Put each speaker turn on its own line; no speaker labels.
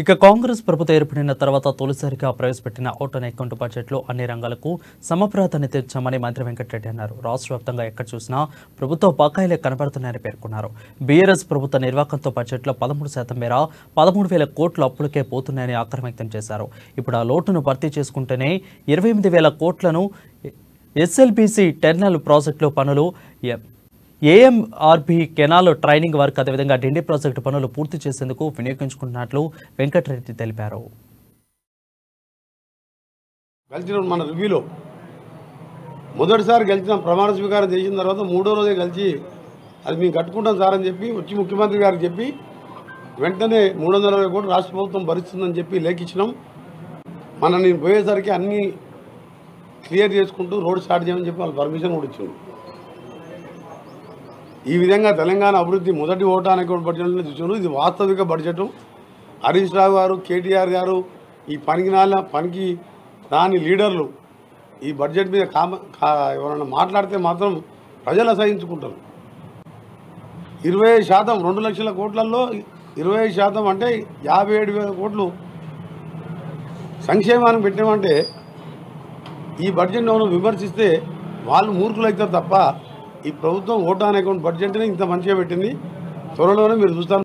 ఇక కాంగ్రెస్ ప్రభుత్వం ఏర్పడిన తర్వాత తొలిసారిగా ప్రవేశపెట్టిన ఓటన్ అకౌంట్ బడ్జెట్లో అన్ని రంగాలకు సమప్రాధాన్యత ఇచ్చామని మంత్రి వెంకటరెడ్డి అన్నారు. రాష్ట్ర వ్యాప్తంగా ఎక్కడ చూసినా ప్రభుత్వ బకాయిలే కనబడుతున్నాయని పేర్కొన్నారు. బీఆర్ఎస్ ప్రభుత్వ నిర్వాహకంతో బడ్జెట్లో 13% మేర 13,000 కోట్ల అప్పులకే పోతున్నాయని ఆగ్రహం వ్యక్తం చేశారు. ఇప్పుడు ఆ లోటును భర్తీ చేసుకుంటేనే 28,000 కోట్లను ఎస్ఎల్బీసీ టెర్మినల్ ప్రాజెక్టులో పనులు, ఏఎంఆర్బీ కెనాల్ ట్రైనింగ్ వర్క్, అదేవిధంగా డిండి ప్రాజెక్టు పనులు పూర్తి చేసేందుకు వినియోగించుకుంటున్నట్లు వెంకటరెడ్డి తెలిపారు.
గెలిచిన మన రివ్యూలో మొదటిసారి గెలిచిన ప్రమాణ స్వీకారం చేసిన తర్వాత మూడో రోజే గెలిచి అది మేము కట్టుకుంటాం సార్ అని చెప్పి వచ్చి ముఖ్యమంత్రి గారికి చెప్పి వెంటనే 320 కోట్లు రాష్ట్ర ప్రభుత్వం భరిస్తుందని చెప్పి లేఖించినాం. నేను పోయేసరికి అన్నీ క్లియర్ చేసుకుంటూ రోడ్ స్టార్ట్ చేయమని చెప్పి వాళ్ళు పర్మిషన్ కూడా ఇచ్చింది. ఈ విధంగా తెలంగాణ అభివృద్ధి మొదటి ఓటాన్ అకౌంట్ బడ్జెట్లో చూసారు. ఇది వాస్తవిక బడ్జెట్. హరీష్ రావు గారు, కేటీఆర్ గారు, ఈ పనికి రాని లీడర్లు ఈ బడ్జెట్ మీద ఎవరైనా మాట్లాడితే మాత్రం ప్రజలు అసహించుకుంటారు. 20% 2 లక్షల కోట్లలో 20% అంటే 57,000 కోట్లు సంక్షేమానికి పెట్టామంటే ఈ బడ్జెట్ను మనం విమర్శిస్తే వాళ్ళు మూర్ఖులు అవుతారు తప్ప ఈ ప్రభుత్వం ఓటాన్ అకౌంట్ బడ్జెట్ని ఇంత మంచిగా పెట్టింది. త్వరలోనే మీరు చూస్తారు.